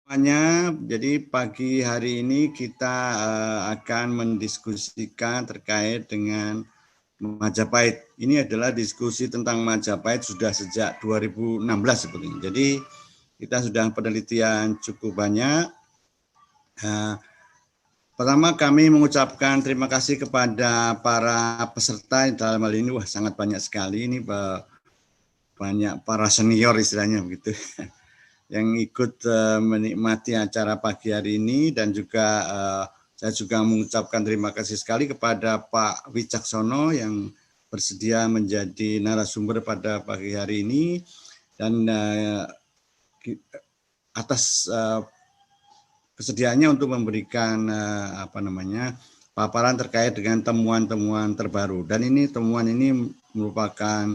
Semuanya, jadi pagi hari ini kita akan mendiskusikan terkait dengan Majapahit. Ini adalah diskusi tentang Majapahit sudah sejak 2016 sebetulnya. Jadi kita sudah penelitian cukup banyak. Pertama kami mengucapkan terima kasih kepada para peserta dalam hal ini. Wah, sangat banyak sekali ini, banyak para senior istilahnya begitu. Yang ikut menikmati acara pagi hari ini, dan juga saya juga mengucapkan terima kasih sekali kepada Pak Wicaksono yang bersedia menjadi narasumber pada pagi hari ini, dan atas kesediaannya untuk memberikan paparan terkait dengan temuan-temuan terbaru. Dan ini temuan ini merupakan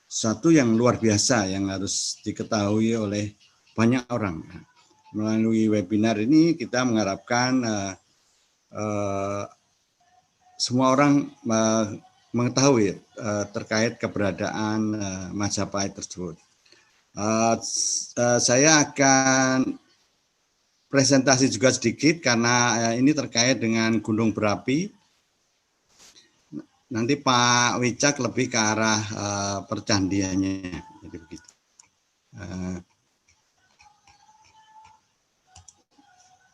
sesuatu yang luar biasa yang harus diketahui oleh banyak orang. Melalui webinar ini kita mengharapkan semua orang mengetahui terkait keberadaan Majapahit tersebut. Saya akan presentasi juga sedikit karena ini terkait dengan gunung berapi. Nanti Pak Wicak lebih ke arah percandiannya. Jadi begitu.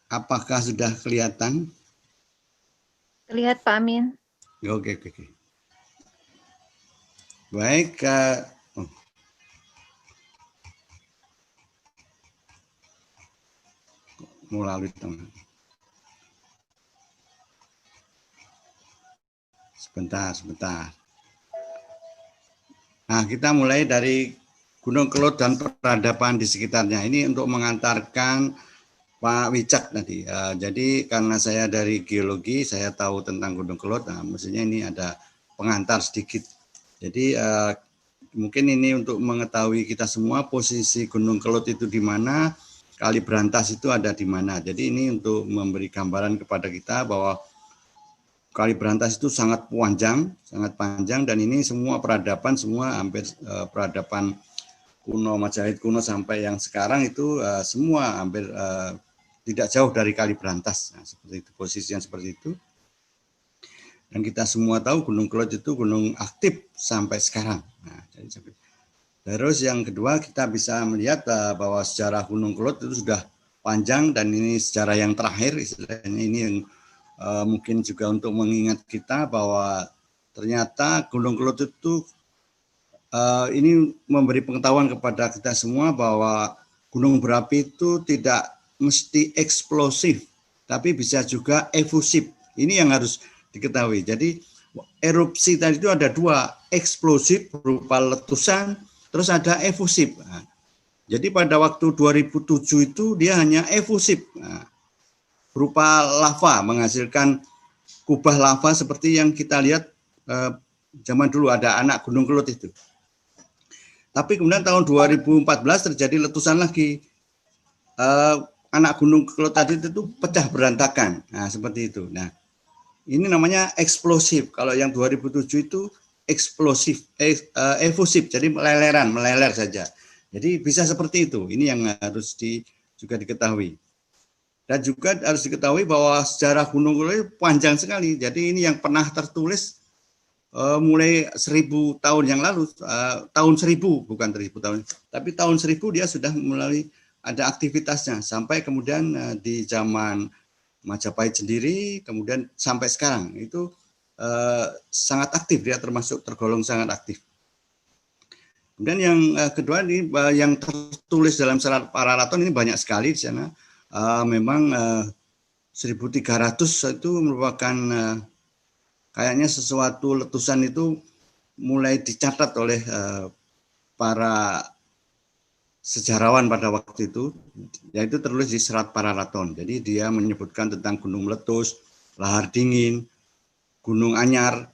Apakah sudah kelihatan? Terlihat Pak Amin. Oke. Baik. Melalui teman. Sebentar. Nah, kita mulai dari Gunung Kelud dan peradaban di sekitarnya. Ini untuk mengantarkan Pak Wicak tadi. Jadi karena saya dari geologi, saya tahu tentang Gunung Kelud. Nah, mestinya ini ada pengantar sedikit. Jadi mungkin ini untuk mengetahui kita semua posisi Gunung Kelud itu di mana, Kali Brantas itu ada di mana. Jadi ini untuk memberi gambaran kepada kita bahwa Kali Brantas itu sangat panjang, dan ini semua peradaban, semua hampir peradaban kuno, Majapahit kuno sampai yang sekarang itu semua hampir tidak jauh dari Kali Brantas. Nah, seperti itu, posisi yang seperti itu. Dan kita semua tahu Gunung Kelud itu gunung aktif sampai sekarang. Nah, terus yang kedua kita bisa melihat bahwa sejarah Gunung Kelud itu sudah panjang, dan ini sejarah yang terakhir istilahnya, ini yang mungkin juga untuk mengingat kita bahwa ternyata Gunung Kelud itu ini memberi pengetahuan kepada kita semua bahwa gunung berapi itu tidak mesti eksplosif, tapi bisa juga efusif. Ini yang harus diketahui. Jadi erupsi tadi itu ada dua, eksplosif berupa letusan, terus ada efusif. Nah, jadi pada waktu 2007 itu dia hanya efusif, berupa lava, menghasilkan kubah lava seperti yang kita lihat zaman dulu ada anak Gunung Kelud itu. Tapi kemudian tahun 2014 terjadi letusan lagi. Anak Gunung Kelud tadi itu pecah berantakan. Nah, seperti itu. Nah, ini namanya eksplosif. Kalau yang 2007 itu eksplosif, efusif, jadi meleler saja. Jadi bisa seperti itu. Ini yang harus juga diketahui. Dan juga harus diketahui bahwa sejarah Gunung Kelud panjang sekali. Jadi ini yang pernah tertulis mulai 1000 tahun yang lalu, tahun 1000, bukan 1000 tahun, tapi tahun 1000 dia sudah mulai ada aktivitasnya, sampai kemudian di zaman Majapahit sendiri, kemudian sampai sekarang itu sangat aktif, dia tergolong sangat aktif. Kemudian yang kedua ini yang tertulis dalam Serat Pararaton ini banyak sekali di sana. Memang 1300 itu merupakan kayaknya sesuatu letusan itu mulai dicatat oleh para sejarawan pada waktu itu, yaitu tertulis di Serat Pararaton. Jadi dia menyebutkan tentang gunung meletus, lahar dingin, gunung anyar,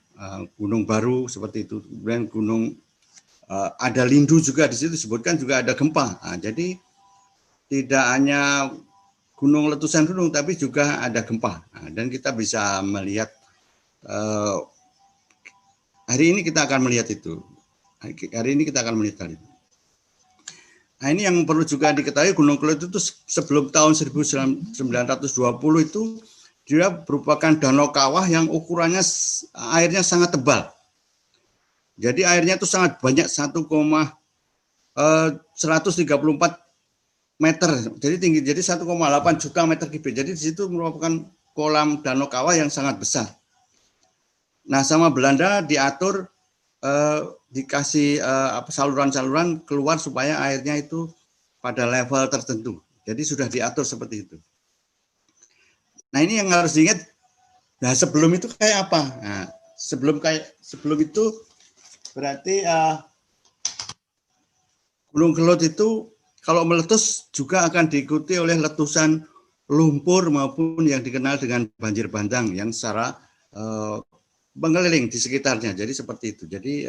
gunung baru seperti itu. Kemudian gunung ada lindu juga di situ disebutkan, juga ada gempa. Nah, jadi tidak hanya gunung letusan gunung, tapi juga ada gempa. Nah, dan kita bisa melihat hari ini kita akan melihat itu. Hari ini kita akan melihat hal itu. Nah, ini yang perlu juga diketahui, Gunung Kelud itu sebelum tahun 1920 itu dia merupakan danau kawah yang ukurannya airnya sangat tebal. Jadi airnya itu sangat banyak, 1,134 meter. Jadi tinggi, jadi 1,8 juta meter kubik. Jadi di situ merupakan kolam danau kawah yang sangat besar. Nah, sama Belanda diatur dikasih saluran-saluran keluar supaya airnya itu pada level tertentu. Jadi sudah diatur seperti itu. Nah, ini yang harus diingat. Nah, sebelum itu kayak apa? Nah, sebelum itu berarti Gunung Kelud itu kalau meletus juga akan diikuti oleh letusan lumpur maupun yang dikenal dengan banjir bandang yang secara mengeliling di sekitarnya. Jadi seperti itu. Jadi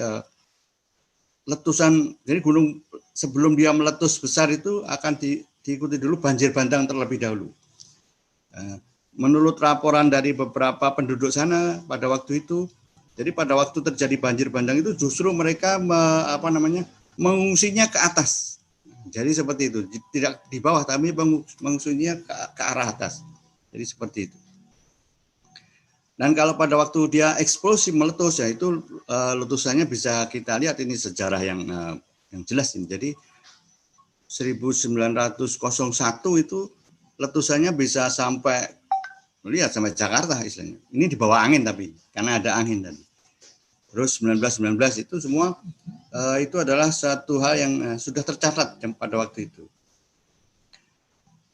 letusan, jadi gunung sebelum dia meletus besar itu akan diikuti dulu banjir bandang terlebih dahulu. Menurut laporan dari beberapa penduduk sana pada waktu itu, jadi pada waktu terjadi banjir bandang itu justru mereka mengungsinya ke atas. Jadi seperti itu, tidak di bawah tapi mengungsinya ke arah atas. Jadi seperti itu. Dan kalau pada waktu dia eksplosif meletus, ya itu letusannya bisa kita lihat, ini sejarah yang jelas ini. Jadi 1901 itu letusannya bisa sampai lihat sampai Jakarta istilahnya. Ini di bawah angin tapi karena ada angin tadi. Terus 1919 itu semua itu adalah satu hal yang sudah tercatat pada waktu itu.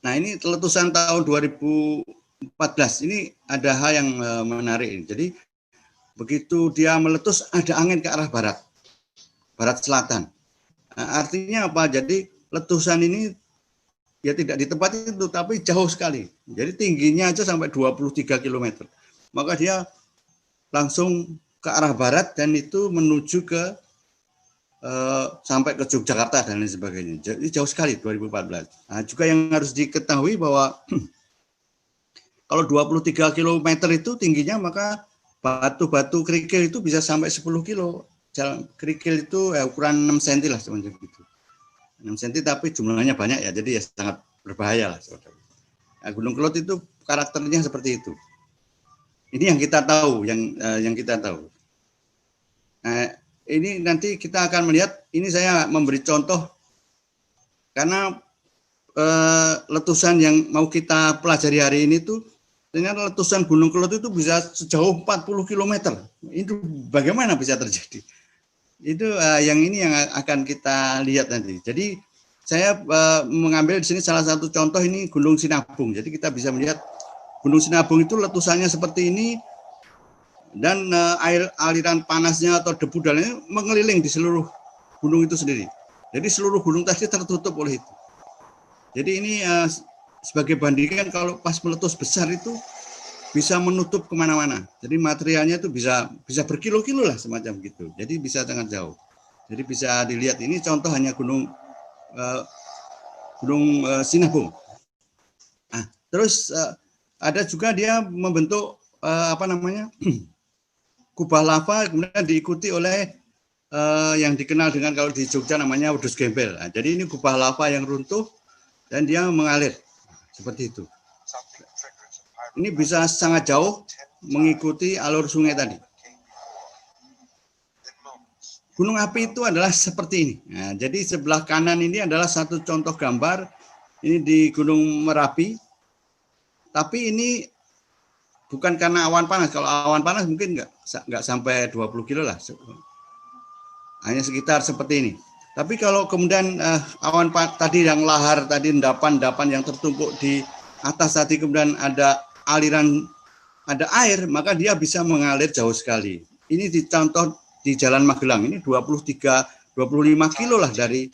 Nah, ini letusan tahun 2014 ini ada hal yang menarik. Jadi begitu dia meletus ada angin ke arah barat selatan. Nah, artinya apa? Jadi letusan ini ya tidak di tempat itu tapi jauh sekali. Jadi tingginya aja sampai 23 km. Maka dia langsung ke arah barat dan itu menuju ke sampai ke Yogyakarta dan lain sebagainya. Jadi jauh sekali 2014. Nah, juga yang harus diketahui bahwa kalau 23 km itu tingginya, maka batu-batu kerikil itu bisa sampai 10 kilo. Kerikil itu ukuran 6 cm lah sebenarnya gitu. 6 cm tapi jumlahnya banyak ya, jadi ya sangat berbahaya lah. Nah, Gunung Kelud itu karakternya seperti itu. Ini yang kita tahu, yang kita tahu. Nah, ini nanti kita akan melihat, ini saya memberi contoh karena letusan yang mau kita pelajari hari ini tuh ternyata letusan Gunung Kelud itu bisa sejauh 40 km. Itu bagaimana bisa terjadi? Itu yang ini yang akan kita lihat nanti. Jadi saya mengambil di sini salah satu contoh, ini Gunung Sinabung. Jadi kita bisa melihat Gunung Sinabung itu letusannya seperti ini dan aliran panasnya atau debu dalamnya mengeliling di seluruh gunung itu sendiri. Jadi seluruh gunung tadi tertutup oleh itu. Jadi ini sebagai bandingan kalau pas meletus besar itu bisa menutup kemana-mana. Jadi materialnya itu bisa berkilo-kilo lah semacam gitu. Jadi bisa sangat jauh. Jadi bisa dilihat, ini contoh hanya Gunung Sinabung. Nah, terus ada juga dia membentuk kubah lava, kemudian diikuti oleh yang dikenal dengan kalau di Jogja namanya wedhus gembel. Nah, jadi ini kubah lava yang runtuh dan dia mengalir seperti itu. Ini bisa sangat jauh mengikuti alur sungai tadi. Gunung api itu adalah seperti ini. Nah, jadi sebelah kanan ini adalah satu contoh gambar. Ini di Gunung Merapi. Tapi ini bukan karena awan panas. Kalau awan panas mungkin nggak sampai 20 kilo lah. Hanya sekitar seperti ini. Tapi kalau kemudian awan tadi yang lahar tadi, endapan yang tertumpuk di atas tadi, kemudian ada aliran, ada air, maka dia bisa mengalir jauh sekali. Ini dicontoh di Jalan Magelang, ini 25 kilo lah dari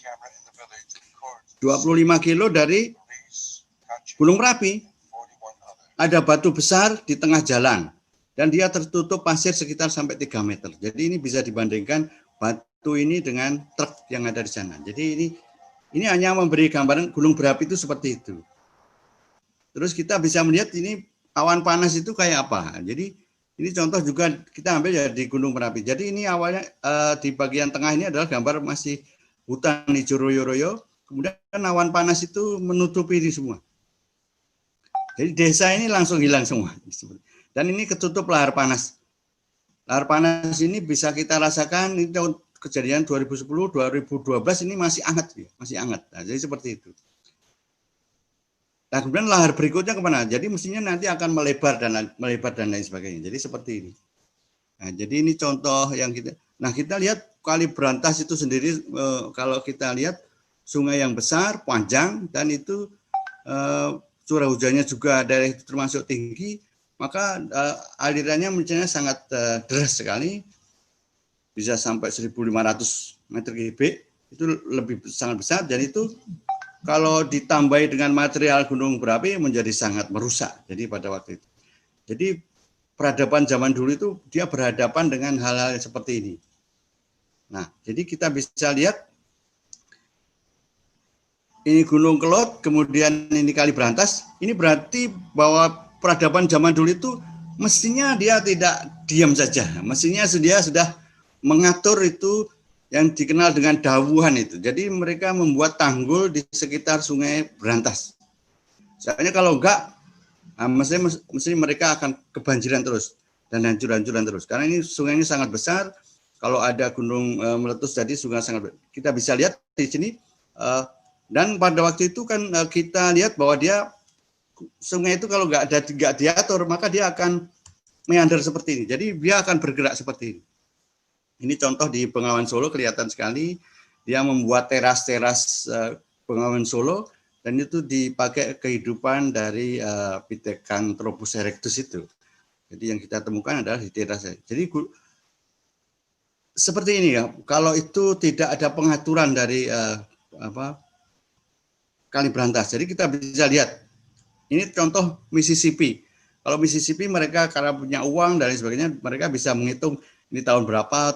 25 kilo dari Gunung Merapi. Ada batu besar di tengah jalan dan dia tertutup pasir sekitar sampai 3 meter. Jadi ini bisa dibandingkan batu ini dengan truk yang ada di sana. Jadi ini hanya memberi gambaran gunung berapi itu seperti itu. Terus kita bisa melihat ini awan panas itu kayak apa. Jadi ini contoh juga kita ambil ya di Gunung Merapi. Jadi ini awalnya di bagian tengah ini adalah gambar masih hutan hijau royo-royo. kemudian awan panas itu menutupi ini semua. Jadi desa ini langsung hilang semua. Dan ini ketutup lahar panas. Lahar panas ini bisa kita rasakan ini tahun kejadian 2010, 2012 ini masih hangat, ya, masih hangat. Nah, jadi seperti itu. Nah, kemudian lahar berikutnya kemana? Jadi mestinya nanti akan melebar dan lain sebagainya. Jadi seperti ini. Nah, jadi ini contoh yang kita. Nah, kita lihat Kali Brantas itu sendiri kalau kita lihat sungai yang besar, panjang, dan itu curah hujannya juga daerah itu termasuk tinggi, maka alirannya misalnya sangat deras sekali, bisa sampai 1.500 meter kubik, itu lebih sangat besar, dan itu kalau ditambahi dengan material gunung berapi menjadi sangat merusak. Jadi pada waktu itu, jadi peradaban zaman dulu itu dia berhadapan dengan hal-hal seperti ini. Nah, jadi kita bisa lihat ini Gunung Kelot, kemudian ini Kali Brantas. Ini berarti bahwa peradaban zaman dulu itu mestinya dia tidak diam saja. Mestinya dia sudah mengatur itu yang dikenal dengan dawuhan itu. Jadi mereka membuat tanggul di sekitar Sungai Brantas. Soalnya kalau enggak, mesti mereka akan kebanjiran terus dan hancur-hancuran terus. Karena ini sungai ini sangat besar. Kalau ada gunung meletus, jadi sungai sangat besar. Kita bisa lihat di sini. Dan pada waktu itu kan kita lihat bahwa dia sungai itu kalau nggak diatur maka dia akan meander seperti ini. Jadi dia akan bergerak seperti ini. Ini contoh di Bengawan Solo kelihatan sekali. Dia membuat teras-teras Bengawan Solo dan itu dipakai kehidupan dari Pithecanthropus erectus itu. Jadi yang kita temukan adalah di teras. Jadi seperti ini ya. Kalau itu tidak ada pengaturan dari Kali Brantas. Jadi kita bisa lihat, ini contoh Mississippi. Kalau Mississippi mereka karena punya uang dan lain sebagainya, mereka bisa menghitung ini tahun berapa,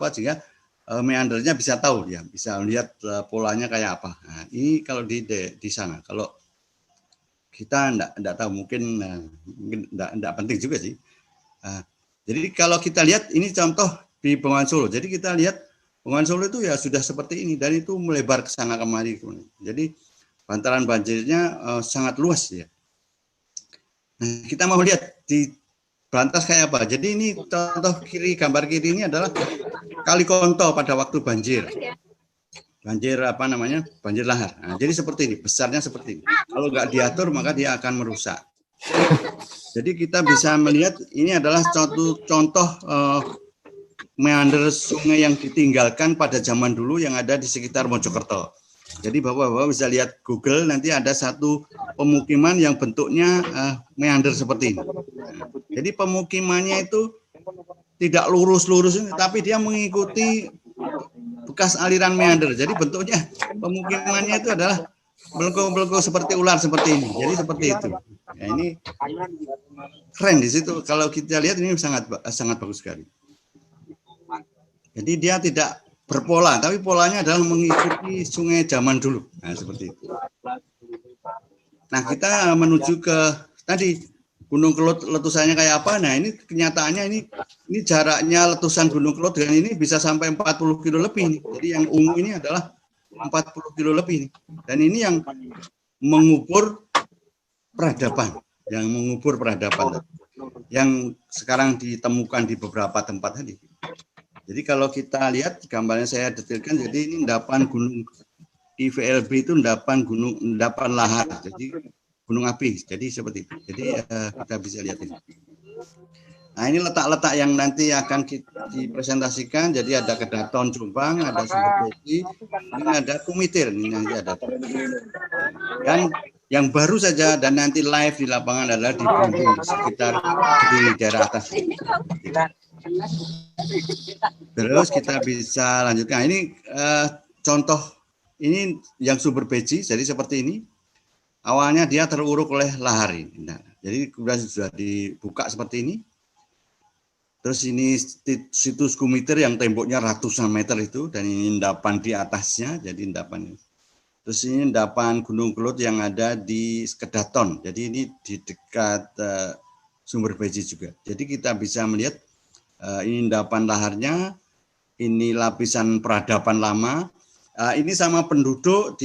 sehingga meandernya bisa tahu, ya, bisa lihat polanya kayak apa. Nah, ini kalau di sana, kalau kita enggak tahu, mungkin enggak penting juga sih. Jadi kalau kita lihat ini contoh di Bengawan Solo. Jadi kita lihat Bengawan Solo itu ya sudah seperti ini dan itu melebar ke sana kemari. Jadi bantaran banjirnya sangat luas ya. Nah, kita mau lihat di Brantas kayak apa. Jadi ini contoh gambar kiri ini adalah Kali Konto pada waktu banjir. Banjir banjir lahar. Nah, jadi seperti ini, besarnya seperti ini. Kalau nggak diatur maka dia akan merusak. Jadi kita bisa melihat ini adalah contoh meander sungai yang ditinggalkan pada zaman dulu yang ada di sekitar Mojokerto. Jadi Bapak-Bapak bisa lihat Google, nanti ada satu pemukiman yang bentuknya meander seperti ini. Jadi pemukimannya itu tidak lurus-lurus, tapi dia mengikuti bekas aliran meander. Jadi bentuknya pemukimannya itu adalah belenggu-belenggu seperti ular seperti ini. Jadi seperti itu. Ya, ini keren di situ. Kalau kita lihat ini sangat bagus sekali. Jadi dia tidak berpola, tapi polanya adalah mengikuti sungai zaman dulu. Nah, seperti itu. Nah, kita menuju ke tadi Gunung Kelot letusannya kayak apa? Nah, ini kenyataannya ini jaraknya letusan Gunung Kelot dengan ini bisa sampai 40 kilo lebih. Jadi yang ungu ini adalah 40 kilo lebih. Dan ini yang mengubur peradaban, yang sekarang ditemukan di beberapa tempat tadi. Jadi kalau kita lihat gambarnya saya detailkan, jadi ini endapan gunung IVLB itu endapan lahar, jadi gunung api, jadi seperti itu. Jadi kita bisa lihat ini. Nah, ini letak-letak yang nanti akan dipresentasikan. Jadi ada Kedaton Jombang, ada Sumber Beji, ini ada Kumitir, ini nanti ada. Dan yang baru saja dan nanti live di lapangan adalah di Bandung, sekitar di daerah atas. Terus kita bisa lanjutkan. Ini contoh ini yang Sumber Beji, jadi seperti ini. Awalnya dia teruruk oleh lahar ini. Nah, jadi kemudian sudah dibuka seperti ini. Terus ini situs Kumitir yang temboknya ratusan meter itu, dan ini endapan di atasnya, jadi endapan ini. Terus ini endapan Gunung Kelot yang ada di Kedaton, jadi ini di dekat Sumber Beji juga. Jadi kita bisa melihat ini endapan laharnya, ini lapisan peradaban lama, Ini sama penduduk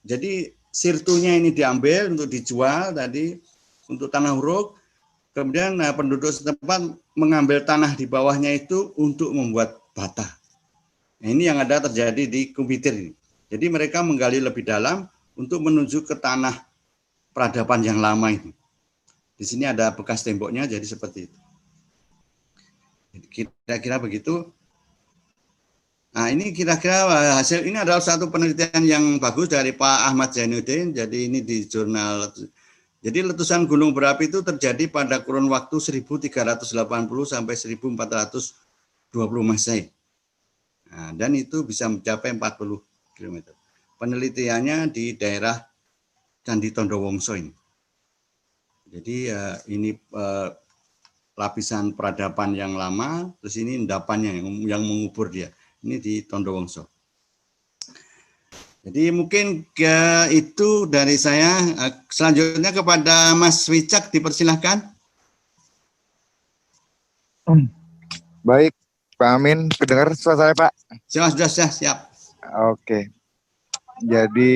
jadi sirtunya ini diambil untuk dijual tadi untuk tanah huruk. Kemudian penduduk setempat mengambil tanah di bawahnya itu untuk membuat bata. Nah, ini yang ada terjadi di Kumitir. Jadi mereka menggali lebih dalam untuk menuju ke tanah peradaban yang lama ini. Di sini ada bekas temboknya, jadi seperti itu. Kira-kira begitu. Nah, ini kira-kira hasil ini adalah satu penelitian yang bagus dari Pak Ahmad Zainuddin. Jadi ini di jurnal. Jadi letusan gunung berapi itu terjadi pada kurun waktu 1380 sampai 1420 Masehi. Nah, dan itu bisa mencapai 40 km. Penelitiannya di daerah Candi Tondowongso ini. Jadi ini lapisan peradaban yang lama, terus ini endapannya yang mengubur dia. Ini di Tondowongso. Jadi mungkin itu dari saya. Selanjutnya kepada Mas Wicak, dipersilahkan. Baik, Pak Amin, kedengar suara saya, Pak? Sudah, siap. Oke. Jadi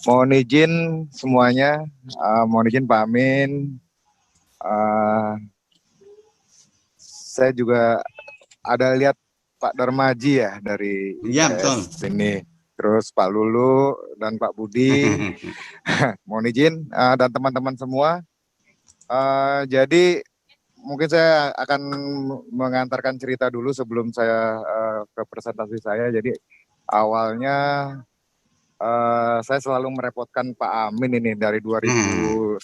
mohon izin semuanya, mohon izin Pak Amin. Saya juga ada lihat Pak Darmaji ya dari sini, terus Pak Lulu dan Pak Budi. Mohon izin dan teman-teman semua. Jadi mungkin saya akan mengantarkan cerita dulu sebelum saya ke presentasi saya. Jadi awalnya saya selalu merepotkan Pak Amin ini dari 2019,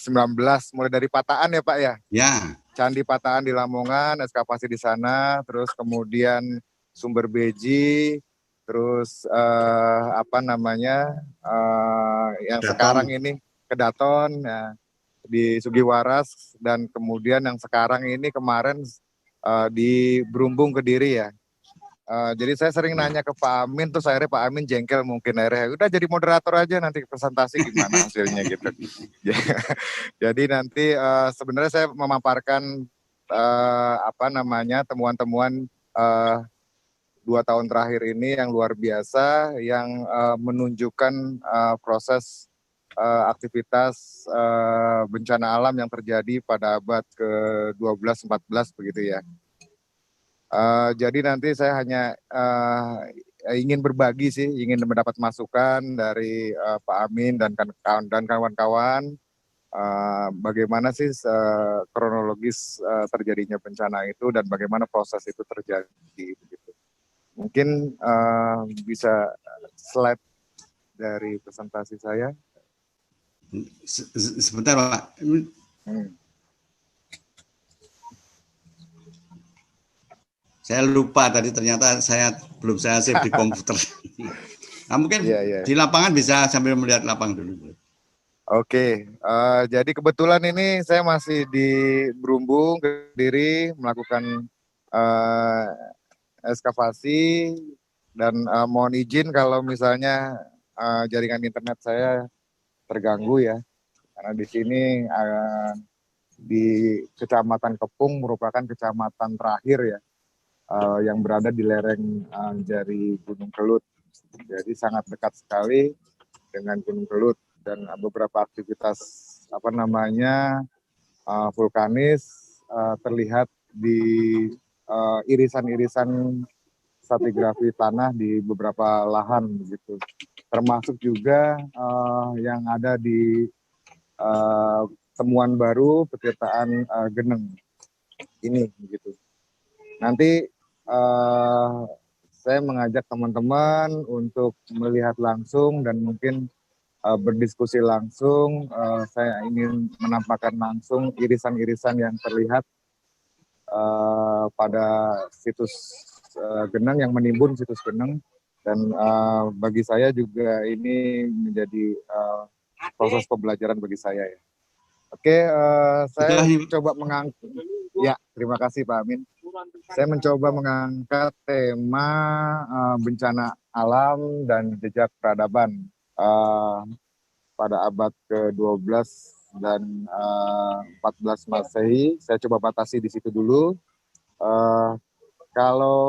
mulai dari Pataan ya Pak ya? Ya. Candi Pataan di Lamongan, ekskavasi di sana, terus kemudian Sumber Beji, terus yang Kedaton. Sekarang ini Kedaton, ya, di Sugiwaras, dan kemudian yang sekarang ini kemarin di Berumbung Kediri ya. Jadi saya sering nanya ke Pak Amin, terus akhirnya Pak Amin jengkel mungkin, akhirnya udah jadi moderator aja, nanti presentasi gimana hasilnya gitu. Jadi nanti sebenarnya saya memaparkan temuan-temuan 2 tahun terakhir ini yang luar biasa, yang menunjukkan proses aktivitas bencana alam yang terjadi pada abad ke-12-14 begitu ya. Jadi nanti saya hanya ingin berbagi sih, ingin mendapat masukan dari Pak Amin dan kawan-kawan, bagaimana sih kronologis terjadinya bencana itu dan bagaimana proses itu terjadi. Begitu. Mungkin bisa slide dari presentasi saya. Sebentar Pak. Saya lupa tadi, ternyata belum saya save di komputer. Nah, mungkin di lapangan bisa sambil melihat lapangan dulu. Oke, jadi kebetulan ini saya masih di Berumbung Kediri melakukan ekskavasi, dan mohon izin kalau misalnya jaringan internet saya terganggu ya, karena di sini di Kecamatan Kepung merupakan kecamatan terakhir ya, yang berada di lereng dari Gunung Kelut. Jadi sangat dekat sekali dengan Gunung Kelut, dan beberapa aktivitas vulkanis terlihat di irisan-irisan stratigrafi tanah di beberapa lahan begitu. Termasuk juga yang ada di temuan baru petirtaan Geneng ini begitu. Nanti saya mengajak teman-teman untuk melihat langsung dan mungkin berdiskusi langsung. Saya ingin menampakkan langsung irisan-irisan yang terlihat pada situs Geneng, yang menimbun situs Geneng, dan bagi saya juga ini menjadi proses pembelajaran bagi saya ya. Oke, saya coba mengangkat. Ya, terima kasih Pak Amin. Saya mencoba mengangkat tema bencana alam dan jejak peradaban pada abad ke-12 dan 14 Masehi. Saya coba batasi di situ dulu. Kalau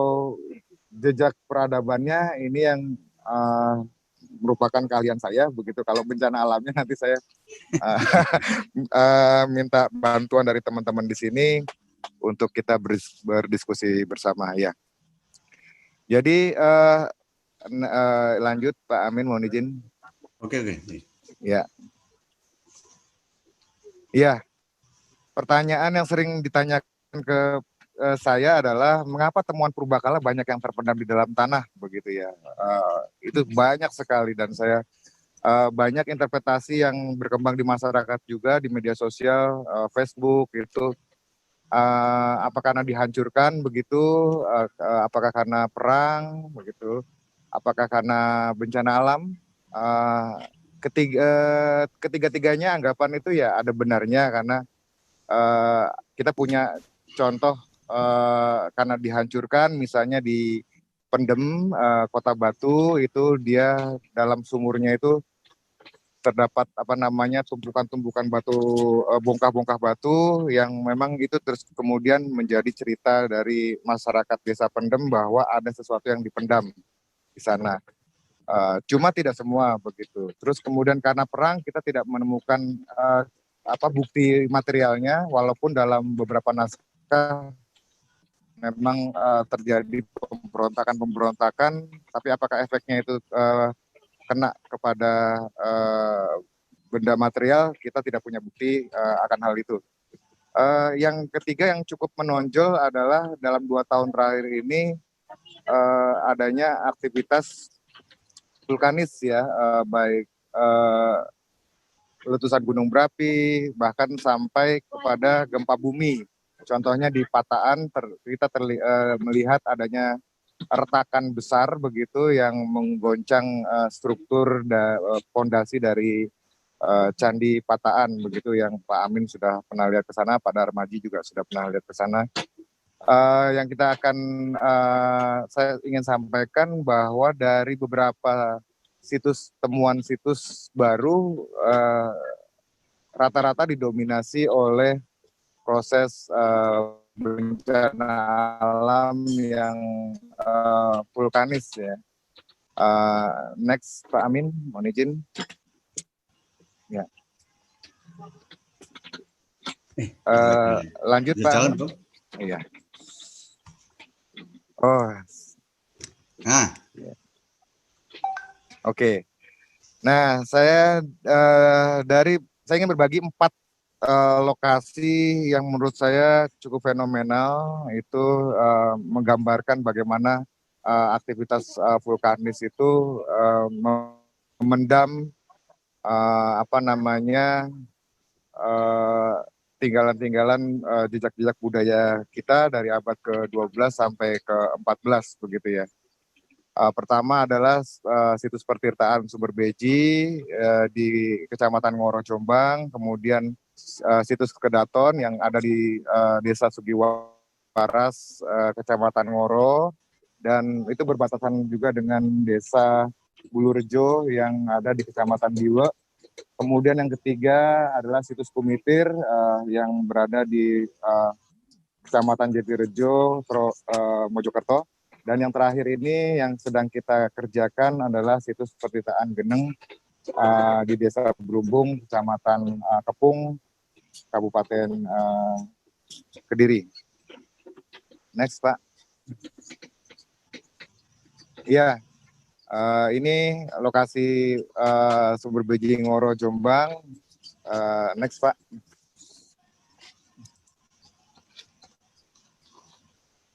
jejak peradabannya ini yang merupakan keahlian saya begitu. Kalau bencana alamnya nanti saya minta bantuan dari teman-teman di sini untuk kita berdiskusi bersama ya. Jadi lanjut Pak Amin, mohon izin. Oke. Ya. Ya. Pertanyaan yang sering ditanyakan ke saya adalah mengapa temuan purbakala banyak yang terpendam di dalam tanah begitu ya. Itu banyak sekali dan saya banyak interpretasi yang berkembang di masyarakat juga di media sosial, Facebook itu apakah karena dihancurkan begitu, apakah karena perang begitu, apakah karena bencana alam. Ketiga-tiganya anggapan itu ya ada benarnya karena kita punya contoh karena dihancurkan misalnya di Pendem, Kota Batu itu dia dalam sumurnya itu terdapat tumpukan-tumpukan batu, bongkah-bongkah batu yang memang itu terus kemudian menjadi cerita dari masyarakat Desa Pendem bahwa ada sesuatu yang dipendam di sana. Cuma tidak semua begitu. Terus kemudian karena perang kita tidak menemukan bukti materialnya, walaupun dalam beberapa naskah memang terjadi pemberontakan, tapi apakah efeknya itu kena kepada benda material, kita tidak punya bukti akan hal itu. Yang ketiga yang cukup menonjol adalah dalam 2 tahun terakhir ini adanya aktivitas vulkanis ya, baik letusan gunung berapi, bahkan sampai kepada gempa bumi. Contohnya di Pataan kita melihat adanya retakan besar begitu yang menggoncang struktur fondasi dari Candi Pataan begitu yang Pak Amin sudah pernah lihat ke sana, Pak Darmaji juga sudah pernah lihat ke sana. Yang kita akan saya ingin sampaikan bahwa dari beberapa temuan situs baru rata-rata didominasi oleh proses bencana alam yang vulkanis ya. Next Pak Amin, mohon izin. Ya. Lanjut Pak. Jalan, Amin. Iya. Oh. Oke. Nah, saya ingin berbagi 4 lokasi yang menurut saya cukup fenomenal, itu menggambarkan bagaimana aktivitas vulkanis itu memendam tinggalan-tinggalan jejak-jejak budaya kita dari abad ke-12 sampai ke-14 begitu ya. Pertama adalah situs pertirtaan Sumber Beji di Kecamatan Ngoro Jombang, kemudian situs Kedaton yang ada di Desa Sugiwaras, Kecamatan Ngoro, dan itu berbatasan juga dengan Desa Bulurejo yang ada di Kecamatan Diwe. Kemudian yang ketiga adalah situs Kumitir yang berada di Kecamatan Jatirejo, Mojokerto. Dan yang terakhir ini yang sedang kita kerjakan adalah situs pertirtaan Geneng di Desa Berumbung, Kecamatan Kepung, Kabupaten Kediri. Next Pak. Ya, ini lokasi Sumber Beji Ngoro Jombang. Next Pak.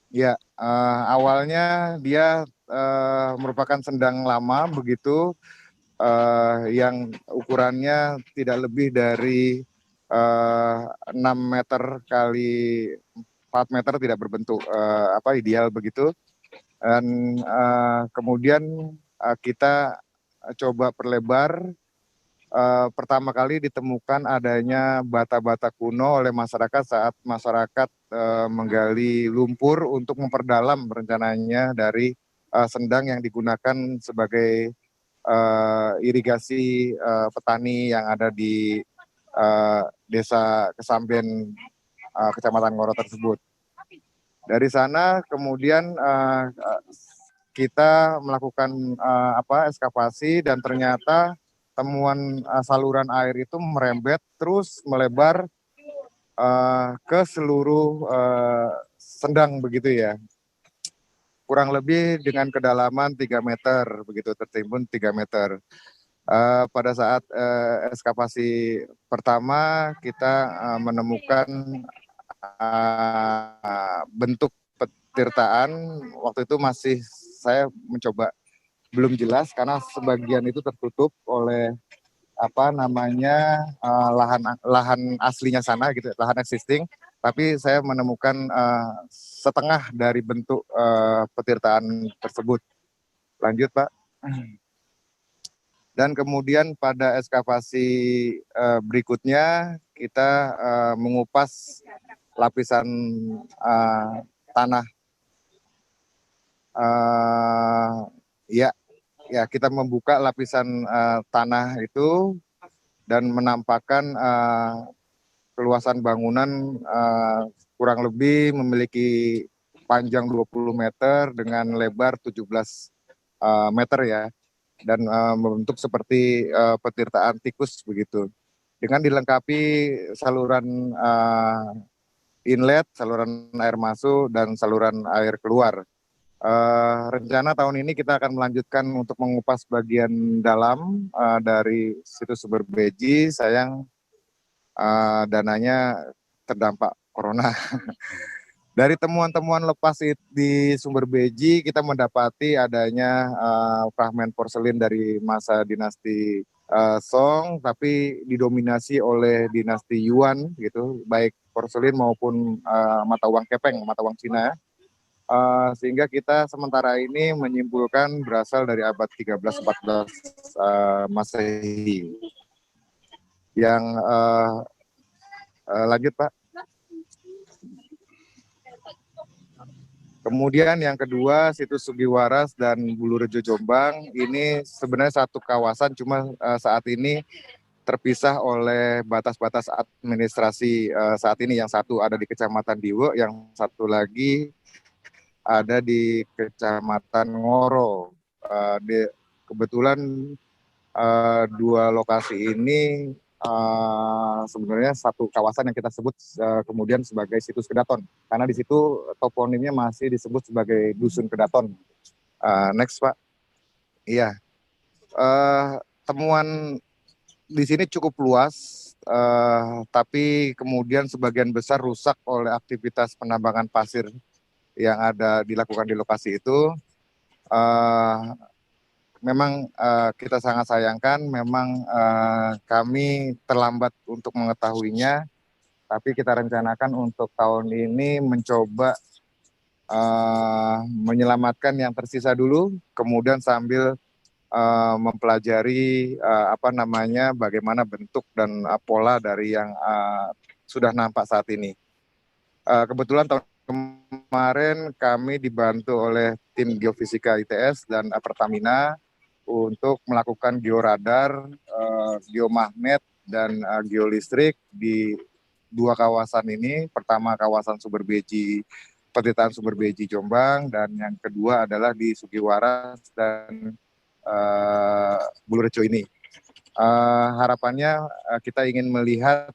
Ya, awalnya dia merupakan sendang lama begitu, yang ukurannya tidak lebih dari 6 meter kali 4 meter, tidak berbentuk ideal begitu. Dan kemudian kita coba perlebar. Pertama kali ditemukan adanya bata-bata kuno oleh masyarakat saat masyarakat menggali lumpur untuk memperdalam rencananya dari sendang yang digunakan sebagai irigasi petani yang ada di Desa Kesamben, Kecamatan Ngoro tersebut. Dari sana kemudian kita melakukan ekskavasi dan ternyata temuan saluran air itu merembet terus melebar ke seluruh Sendang begitu ya. Kurang lebih dengan kedalaman 3 meter, begitu tertimbun 3 meter. Pada saat ekskavasi pertama kita menemukan bentuk petirtaan. Waktu itu masih saya mencoba belum jelas karena sebagian itu tertutup oleh lahan aslinya sana gitu, lahan existing. Tapi saya menemukan setengah dari bentuk petirtaan tersebut. Lanjut Pak. Dan kemudian pada ekskavasi berikutnya kita mengupas lapisan tanah. Ya kita membuka lapisan tanah itu dan menampakkan keluasan bangunan kurang lebih memiliki panjang 20 meter dengan lebar 17 meter ya. Dan membentuk seperti petirtaan tikus begitu. Dengan dilengkapi saluran inlet, saluran air masuk, dan saluran air keluar. Rencana tahun ini kita akan melanjutkan untuk mengupas bagian dalam dari situs Sumber Beji. Sayang dananya terdampak corona. Dari temuan-temuan lepas di Sumber Beji, kita mendapati adanya fragmen porselin dari masa dinasti Song, tapi didominasi oleh dinasti Yuan, gitu, baik porselin maupun mata uang kepeng, mata uang Cina. Sehingga kita sementara ini menyimpulkan berasal dari abad 13-14 Masehi. Yang lanjut Pak. Kemudian yang kedua, situs Sugiwaras dan Bulurejo Jombang, ini sebenarnya satu kawasan, cuma saat ini terpisah oleh batas-batas administrasi saat ini. Yang satu ada di Kecamatan Diwe, yang satu lagi ada di Kecamatan Ngoro. Kebetulan dua lokasi ini sebenarnya satu kawasan yang kita sebut kemudian sebagai situs Kedaton, karena di situ toponimnya masih disebut sebagai Dusun Kedaton. Next Pak. Iya, temuan di sini cukup luas, tapi kemudian sebagian besar rusak oleh aktivitas penambangan pasir yang ada dilakukan di lokasi itu. Memang kita sangat sayangkan, memang kami terlambat untuk mengetahuinya, tapi kita rencanakan untuk tahun ini mencoba menyelamatkan yang tersisa dulu, kemudian sambil mempelajari bagaimana bentuk dan pola dari yang sudah nampak saat ini. Kebetulan tahun kemarin kami dibantu oleh tim Geofisika ITS dan Pertamina untuk melakukan georadar, geomagnet, dan geolistrik di dua kawasan ini. Pertama kawasan Sumber Beji, petirtaan Sumber Beji Jombang, dan yang kedua adalah di Sugiwaras dan Bulurejo ini. Harapannya kita ingin melihat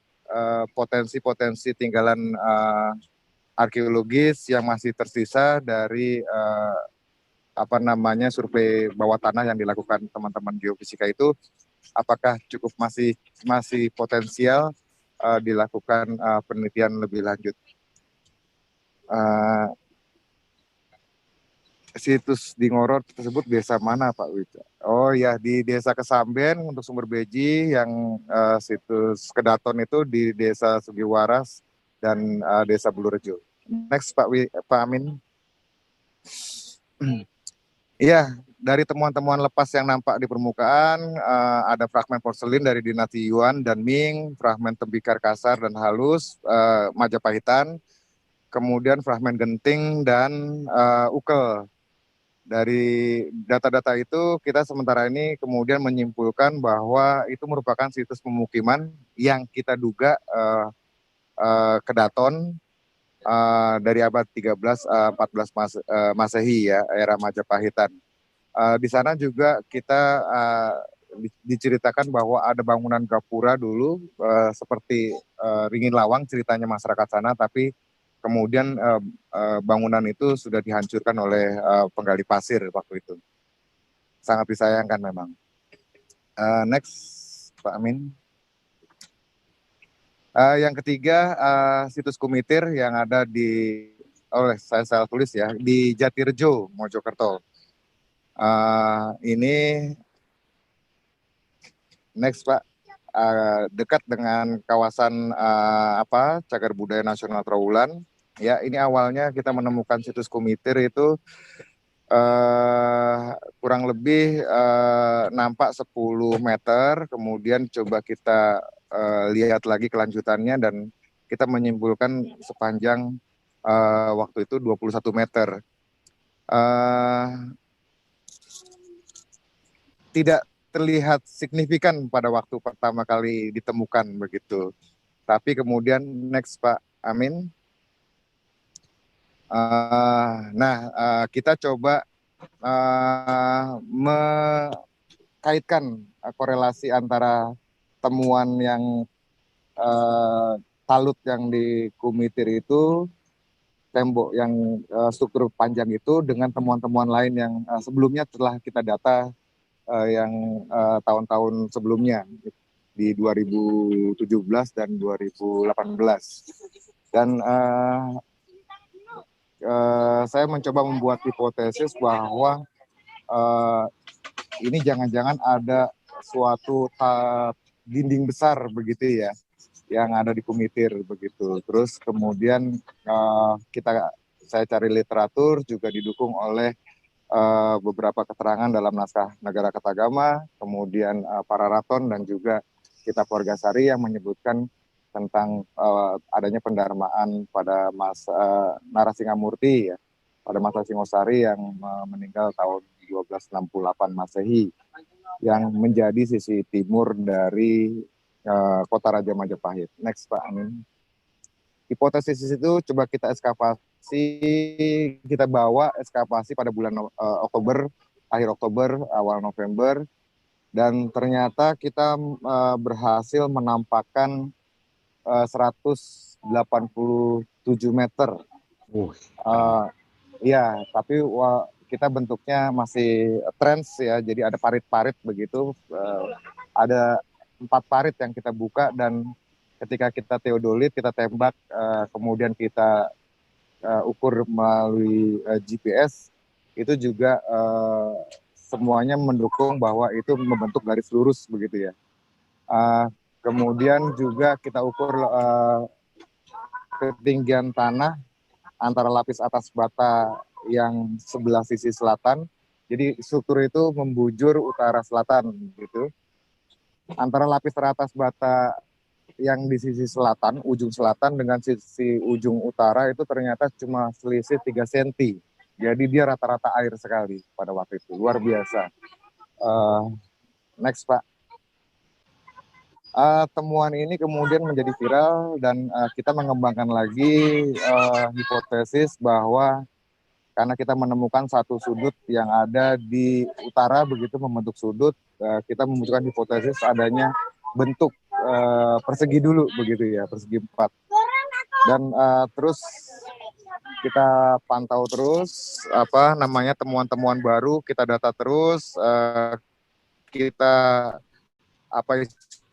potensi-potensi tinggalan arkeologis yang masih tersisa dari survei bawah tanah yang dilakukan teman-teman geofisika itu, apakah cukup masih potensial dilakukan penelitian lebih lanjut. Situs di Ngoro tersebut desa mana Pak Wita? Oh ya, di Desa Kesamben untuk Sumber Beji, yang situs Kedaton itu di Desa Sugiwaras dan Desa Bulurejo. Next Pak Amin. Iya, dari temuan-temuan lepas yang nampak di permukaan, ada fragmen porselin dari dinasti Yuan dan Ming, fragmen tembikar kasar dan halus Majapahitan, kemudian fragmen genting dan ukel. Dari data-data itu kita sementara ini kemudian menyimpulkan bahwa itu merupakan situs pemukiman yang kita duga Kedaton, dari abad 13 14 Masehi ya, era Majapahitan. Di sana juga kita diceritakan bahwa ada bangunan gapura dulu seperti Ringin Lawang ceritanya masyarakat sana, tapi kemudian bangunan itu sudah dihancurkan oleh penggali pasir waktu itu. Sangat disayangkan memang. Next, Pak Amin. Yang ketiga, situs Kumitir yang ada saya tulis ya, di Jatirejo, Mojokerto. Ini next Pak, dekat dengan kawasan Cagar Budaya Nasional Trawulan. Ya, ini awalnya kita menemukan situs Kumitir itu kurang lebih nampak 10 meter, kemudian coba kita lihat lagi kelanjutannya dan kita menyimpulkan sepanjang waktu itu 21 meter. Tidak terlihat signifikan pada waktu pertama kali ditemukan begitu. Tapi kemudian next Pak Amin. Kita coba mengkaitkan korelasi antara temuan yang talut yang di Kumitir itu, tembok yang struktur panjang itu dengan temuan-temuan lain yang sebelumnya telah kita data yang tahun-tahun sebelumnya di 2017 dan 2018. Dan saya mencoba membuat hipotesis bahwa ini jangan-jangan ada suatu dinding besar begitu ya yang ada di Kumitir begitu. Terus kemudian saya cari literatur juga didukung oleh beberapa keterangan dalam naskah Negara Ketagama, kemudian Pararaton dan juga Kitab Wargasari yang menyebutkan tentang adanya pendarmaan pada masa Narasingamurti ya, pada masa Singosari yang meninggal tahun 1268 Masehi, yang menjadi sisi timur dari kota Raja Majapahit. Next Pak Amin. Hipotesis itu coba kita bawa ekskavasi pada bulan Oktober, akhir Oktober, awal November, dan ternyata kita berhasil menampakkan 187 meter. Ya, tapi kita bentuknya masih trans ya, jadi ada parit-parit begitu, ada 4 parit yang kita buka dan ketika kita teodolit, kita tembak, kemudian kita ukur melalui GPS, itu juga semuanya mendukung bahwa itu membentuk garis lurus begitu ya. Kemudian juga kita ukur ketinggian tanah antara lapis atas bata yang sebelah sisi selatan. Jadi struktur itu membujur utara selatan gitu. Antara lapis teratas bata yang di sisi selatan, ujung selatan dengan sisi ujung utara itu ternyata cuma selisih 3 cm. Jadi dia rata-rata air sekali pada waktu itu. Luar biasa. Next Pak. Temuan ini kemudian menjadi viral dan kita mengembangkan lagi hipotesis bahwa karena kita menemukan satu sudut yang ada di utara begitu membentuk sudut, kita membutuhkan hipotesis adanya bentuk persegi dulu begitu ya, persegi 4. Dan terus kita pantau terus temuan-temuan baru, kita data terus, kita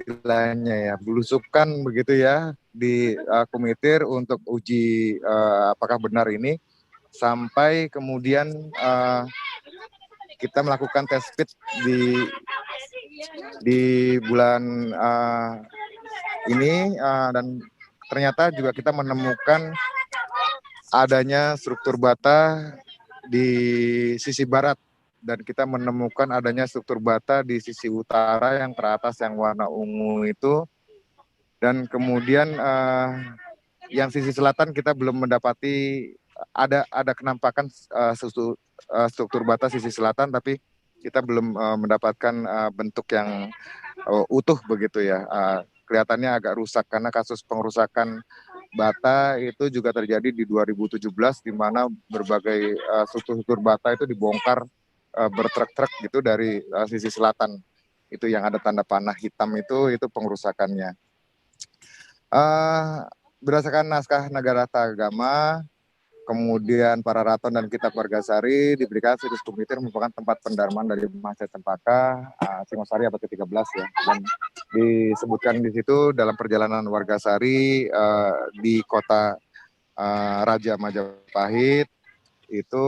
istilahnya ya, belusupkan begitu ya di Kumitir untuk uji apakah benar ini, sampai kemudian kita melakukan tes pit di bulan ini dan ternyata juga kita menemukan adanya struktur bata di sisi barat dan kita menemukan adanya struktur bata di sisi utara yang teratas yang warna ungu itu, dan kemudian yang sisi selatan kita belum mendapati ada kenampakan struktur bata sisi selatan, tapi kita belum mendapatkan bentuk yang utuh begitu ya. Kelihatannya agak rusak karena kasus pengerusakan bata itu juga terjadi di 2017, di mana berbagai struktur bata itu dibongkar bertrek-trek gitu dari sisi selatan. Itu yang ada tanda panah hitam itu pengerusakannya. Berdasarkan naskah Nagara Tagama, kemudian para raton dan kitab Margasari diberikan situs Kumitir merupakan tempat pendarman dari Mahesa Cempaka, Singosari abad ke-13 ya. Dan disebutkan di situ dalam perjalanan Wargasari di kota Raja Majapahit itu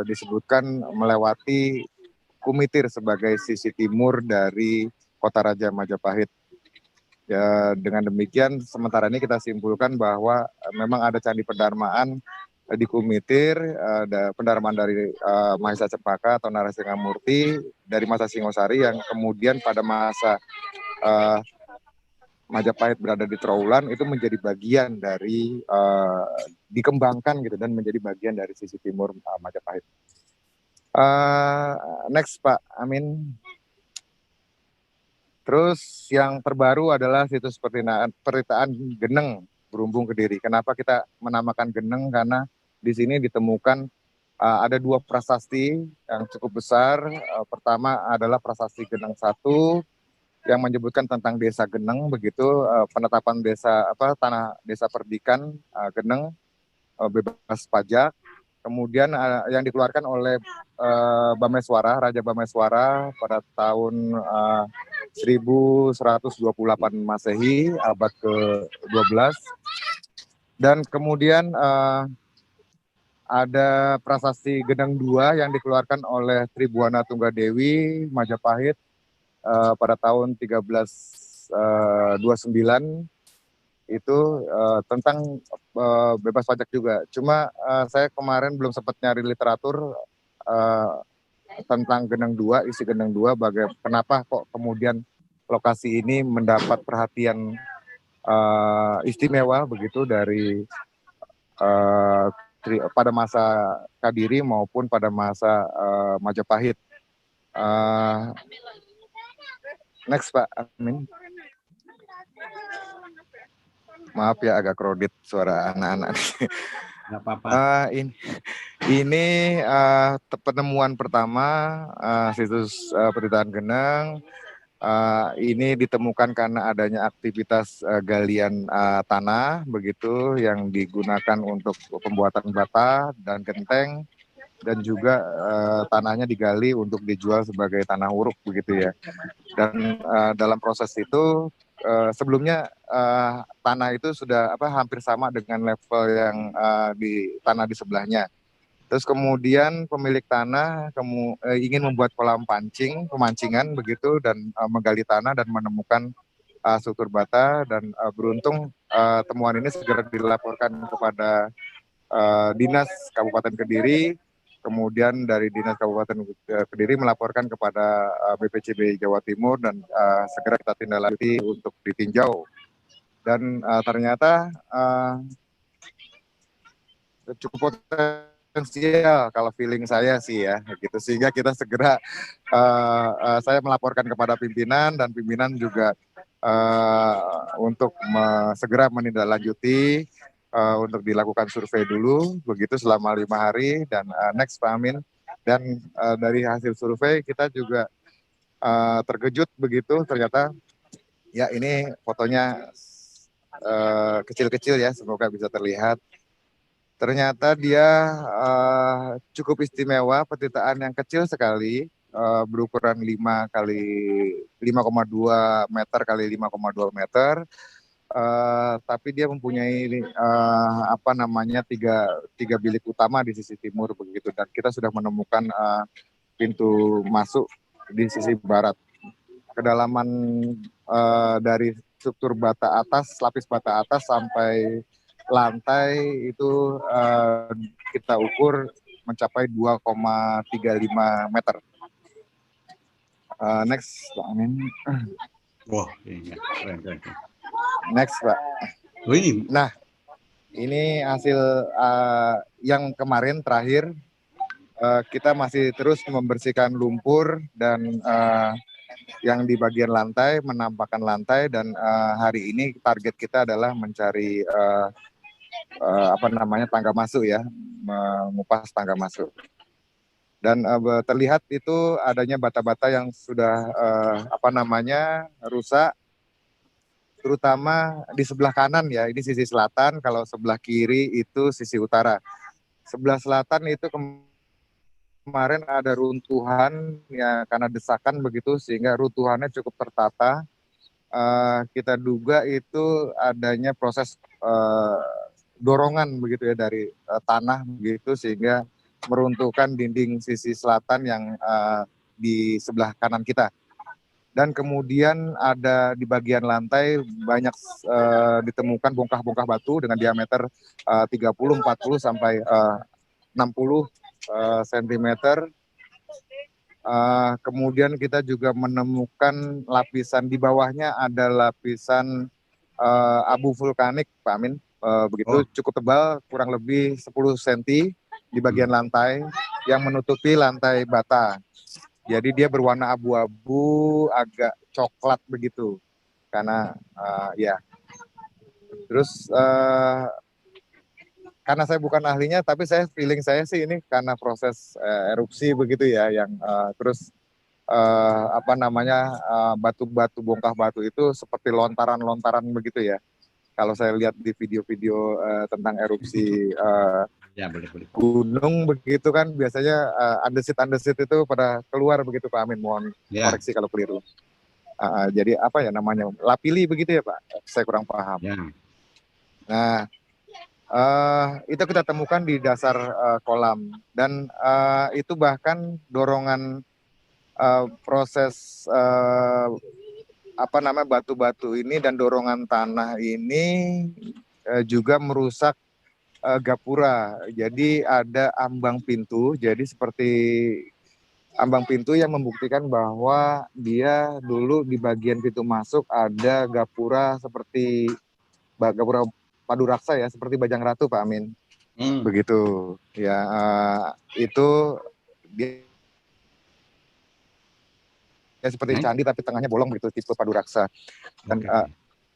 disebutkan melewati Kumitir sebagai sisi timur dari kota Raja Majapahit. Ya, dengan demikian sementara ini kita simpulkan bahwa memang ada candi pendarmaan di Kumitir, ada pendarmaan dari Mahesa Cempaka atau Narasingamurti dari masa Singosari yang kemudian pada masa Majapahit berada di Trowulan itu menjadi bagian dari dikembangkan gitu dan menjadi bagian dari sisi timur Majapahit. Next Pak Amin. Terus yang terbaru adalah situs peritaan Geneng Berumbung Kediri. Kenapa kita menamakan Geneng? Karena di sini ditemukan ada 2 prasasti yang cukup besar. Pertama adalah prasasti Geneng 1 yang menyebutkan tentang desa Geneng, begitu penetapan desa tanah desa Perdikan Geneng bebas pajak. Kemudian yang dikeluarkan oleh Bameswara, Raja Bameswara pada tahun 1128 Masehi, abad ke-12. Dan kemudian ada prasasti Geneng II yang dikeluarkan oleh Tribuana Tunggadewi Majapahit pada tahun 1329. Itu tentang bebas pajak juga. Cuma saya kemarin belum sempat nyari literatur tentang Geneng II, isi Geneng II, kenapa kok kemudian lokasi ini mendapat perhatian istimewa begitu dari pada masa Kadiri maupun pada masa Majapahit. Next Pak Amin. Maaf ya agak kredit suara anak-anak. Nggak apa-apa. Ini penemuan pertama situs peritaan Geneng. Ini ditemukan karena adanya aktivitas galian tanah begitu yang digunakan untuk pembuatan bata dan genteng, dan juga tanahnya digali untuk dijual sebagai tanah uruk begitu ya. Dan dalam proses itu sebelumnya tanah itu sudah hampir sama dengan level yang di tanah di sebelahnya. Terus kemudian pemilik tanah ingin membuat kolam pemancingan begitu, dan menggali tanah dan menemukan struktur bata, dan beruntung temuan ini segera dilaporkan kepada Dinas Kabupaten Kediri. Kemudian dari Dinas Kabupaten Kediri melaporkan kepada BPCB Jawa Timur, dan segera kita tindaklanjuti untuk ditinjau. Dan ternyata cukup potensial kalau feeling saya sih ya, gitu. Sehingga kita segera saya melaporkan kepada pimpinan, dan pimpinan juga untuk segera menindaklanjuti untuk dilakukan survei dulu begitu selama 5 hari. Dan next Pak Amin, dan dari hasil survei kita juga terkejut begitu, ternyata ya ini fotonya kecil-kecil ya, semoga bisa terlihat. Ternyata dia cukup istimewa, petitaan yang kecil sekali, berukuran 5 kali 5,2 meter kali 5,2 meter. Tapi dia mempunyai tiga bilik utama di sisi timur begitu, dan kita sudah menemukan pintu masuk di sisi barat. Kedalaman dari struktur bata atas, lapis bata atas sampai lantai itu kita ukur mencapai 2,35 meter. Next Pak Amin. Wah, iya, keren. Next Pak. Ini. Nah, ini hasil yang kemarin terakhir. Kita masih terus membersihkan lumpur, dan yang di bagian lantai, menampakkan lantai, dan hari ini target kita adalah mencari tangga masuk ya, mengupas tangga masuk. Dan terlihat itu adanya bata-bata yang sudah rusak, terutama di sebelah kanan ya, ini sisi selatan, kalau sebelah kiri itu sisi utara. Sebelah selatan itu kemarin ada runtuhan ya karena desakan begitu, sehingga runtuhannya cukup tertata. Kita duga itu adanya proses dorongan begitu ya dari tanah begitu, sehingga meruntuhkan dinding sisi selatan yang di sebelah kanan kita. Dan kemudian ada di bagian lantai banyak ditemukan bongkah-bongkah batu dengan diameter 30, 40 sampai 60 cm. Kemudian kita juga menemukan lapisan di bawahnya, ada lapisan abu vulkanik, Pak Amin. Begitu cukup tebal, kurang lebih 10 cm di bagian lantai yang menutupi lantai bata. Jadi dia berwarna abu-abu, agak coklat begitu. Karena Terus karena saya bukan ahlinya, tapi feeling saya sih ini karena proses erupsi begitu ya, yang terus batu-batu, bongkah batu itu seperti lontaran-lontaran begitu ya. Kalau saya lihat di video-video tentang erupsi gunung begitu kan, biasanya andesit-andesit itu pada keluar begitu, Pak Amin. Mohon koreksi kalau keliru. Jadi lapili begitu ya, Pak? Saya kurang paham. Nah, itu kita temukan di dasar kolam, dan itu bahkan dorongan proses batu-batu ini dan dorongan tanah ini juga merusak gapura. Jadi ada ambang pintu, jadi seperti ambang pintu yang membuktikan bahwa dia dulu di bagian pintu masuk ada gapura seperti gapura paduraksa ya, seperti Bajang Ratu, Pak Amin. Begitu ya, itu dia seperti candi tapi tengahnya bolong begitu, tipe paduraksa. Dan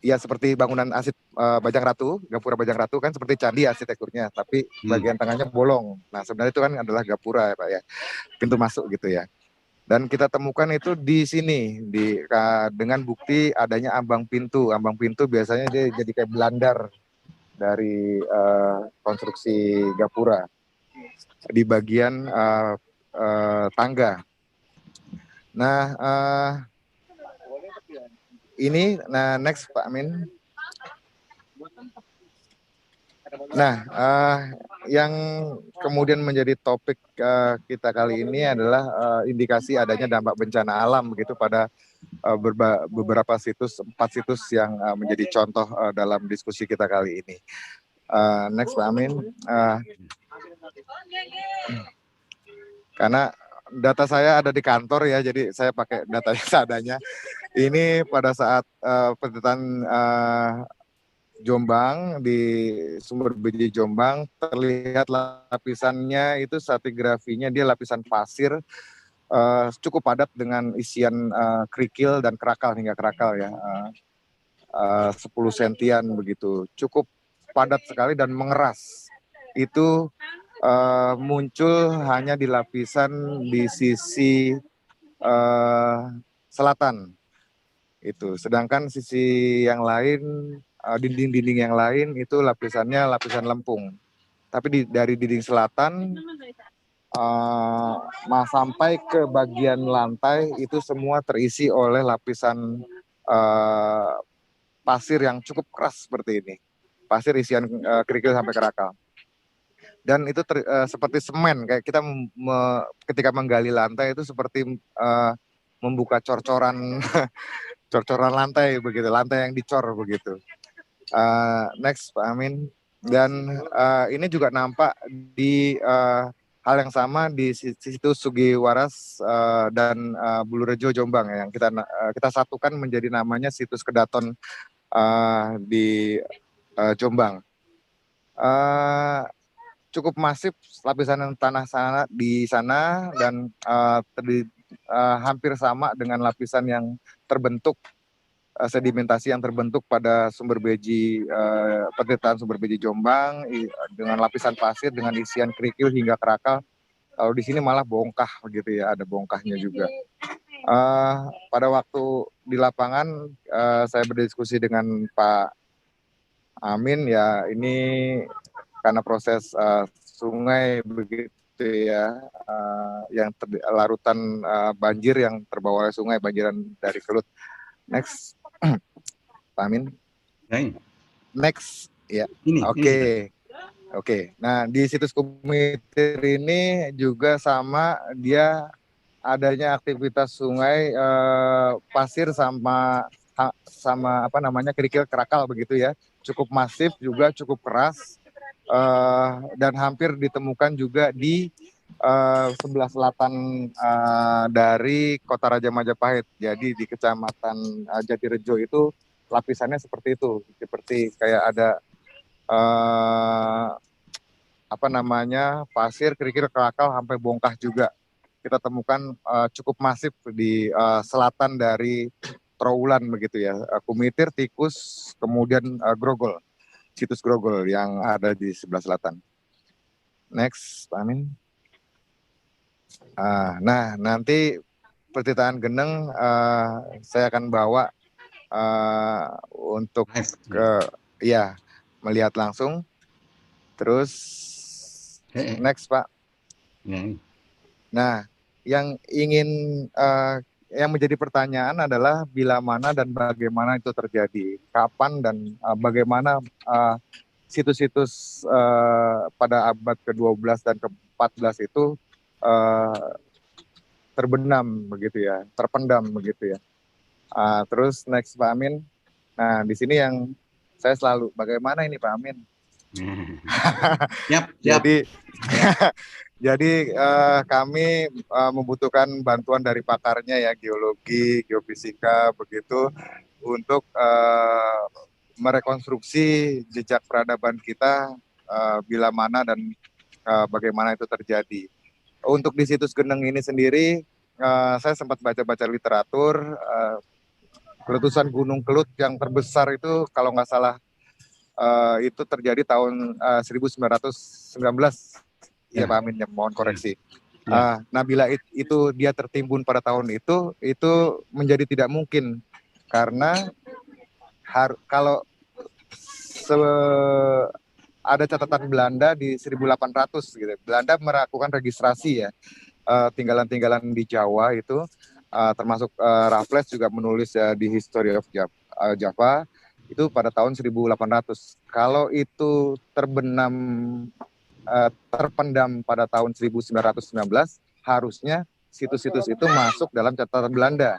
ya seperti bangunan arsip Bajang Ratu, gapura Bajang Ratu kan seperti candi arsitekturnya, tapi bagian tengahnya bolong. Nah, sebenarnya itu kan adalah gapura ya, Pak ya, pintu masuk gitu ya. Dan kita temukan itu di sini dengan bukti adanya ambang pintu. Ambang pintu biasanya dia jadi kayak belandar dari konstruksi gapura di bagian tangga. Nah, next Pak Amin. Nah, yang kemudian menjadi topik kita kali ini adalah indikasi adanya dampak bencana alam begitu pada beberapa situs, 4 situs yang menjadi contoh dalam diskusi kita kali ini. Next Pak Amin. Karena data saya ada di kantor ya, jadi saya pakai datanya seadanya. Ini pada saat penelitian Jombang, di Sumber Beji Jombang, terlihat lapisannya itu stratigrafinya dia lapisan pasir cukup padat dengan isian kerikil dan kerakal hingga kerakal ya, 10 sentian begitu, cukup padat sekali dan mengeras. Itu muncul hanya di lapisan di sisi selatan itu, sedangkan sisi yang lain, dinding-dinding yang lain itu lapisannya lapisan lempung. Tapi dari dinding selatan sampai ke bagian lantai itu semua terisi oleh lapisan pasir yang cukup keras seperti ini, pasir isian kerikil sampai kerakal. Dan itu seperti semen, kayak kita ketika menggali lantai itu seperti membuka cor-coran cor-coran lantai begitu, lantai yang dicor begitu. Next Pak Amin. Dan ini juga nampak di hal yang sama di situs Sugiwaras dan Bulurejo Jombang yang kita satukan menjadi namanya situs Kedaton di Jombang. Cukup masif lapisan tanah di sana, dan hampir sama dengan lapisan yang terbentuk, sedimentasi yang terbentuk pada sumber beji, petirtaan sumber beji Jombang dengan lapisan pasir dengan isian kerikil hingga kerakal. Kalau di sini malah bongkah begitu ya, ada bongkahnya juga. Pada waktu di lapangan saya berdiskusi dengan Pak Amin ya, ini karena proses sungai begitu ya, yang larutan banjir yang terbawa oleh sungai, banjiran dari Kelut. Next, Pak Amin. Next, ya. Oke. Nah, di situs Kumitir ini juga sama, dia adanya aktivitas sungai, pasir sama kerikil kerakal begitu ya, cukup masif juga, cukup keras, dan hampir ditemukan juga di sebelah selatan dari Kota Raja Majapahit. Jadi di Kecamatan Jatirejo itu lapisannya seperti itu, seperti kayak ada pasir, kerikil, kerakal sampai bongkah juga. Kita temukan cukup masif di selatan dari Trowulan begitu ya, Kumitir, Tikus, kemudian Grogol, situs Grogol yang ada di sebelah selatan. Next, Pak Amin. Nah, nanti pertitaan Geneng saya akan bawa untuk melihat langsung. Terus next, Pak. Nah, yang menjadi pertanyaan adalah bila mana dan bagaimana itu terjadi, kapan dan bagaimana situs-situs pada abad ke-12 dan ke-14 itu terbenam begitu ya, terpendam begitu ya. Terus next, Pak Amin. Nah, di sini yang saya selalu, bagaimana ini Pak Amin? Jadi kami membutuhkan bantuan dari pakarnya ya, geologi, geofisika begitu, untuk merekonstruksi jejak peradaban kita bila mana dan bagaimana itu terjadi. Untuk di situs Geneng ini sendiri, saya sempat baca-baca literatur, letusan Gunung Kelut yang terbesar itu kalau nggak salah itu terjadi tahun 1919. Ya Pak Amin, ya, mohon koreksi. Nah, bila itu dia tertimbun pada tahun itu menjadi tidak mungkin karena kalau ada catatan Belanda di 1800 gitu. Belanda melakukan registrasi ya, tinggalan-tinggalan di Jawa itu, termasuk Raffles juga menulis di History of Java itu pada tahun 1800. Kalau itu terpendam pada tahun 1919, harusnya situs-situs itu masuk dalam catatan Belanda.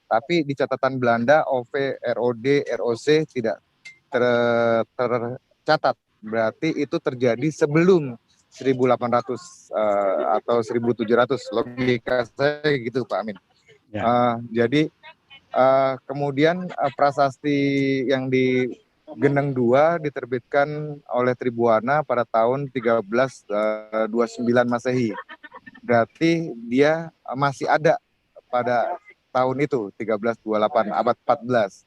Tapi di catatan Belanda, OV, ROD, ROC tidak tercatat. Berarti itu terjadi sebelum 1800 atau 1700. Logika saya gitu Pak Amin. Jadi kemudian prasasti yang di Geneng 2 diterbitkan oleh Tribuana pada tahun 1329 Masehi. Berarti dia masih ada pada tahun itu, 1328, abad 14.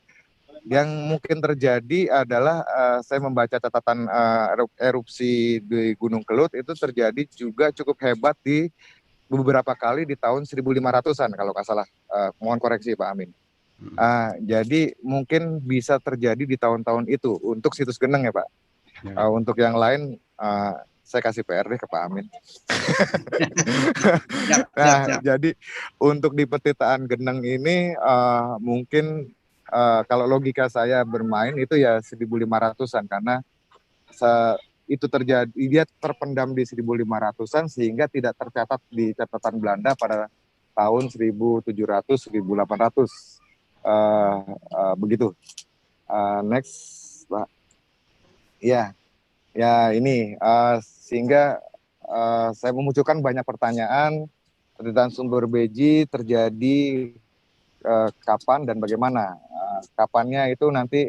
Yang mungkin terjadi adalah saya membaca catatan erupsi di Gunung Kelut itu terjadi juga cukup hebat di beberapa kali di tahun 1500-an kalau nggak salah. Mohon koreksi Pak Amin. Jadi mungkin bisa terjadi di tahun-tahun itu untuk situs Geneng ya Pak. Untuk yang lain saya kasih PR deh ke Pak Amin. Jadi untuk di petitaan Geneng ini mungkin kalau logika saya bermain itu ya 1500-an karena itu terjadi, dia terpendam di 1500-an sehingga tidak tercatat di catatan Belanda pada tahun 1700 1800. Begitu. Next, Pak. Ya ini sehingga saya memunculkan banyak pertanyaan tentang sumber beji terjadi kapan dan bagaimana. Kapannya itu nanti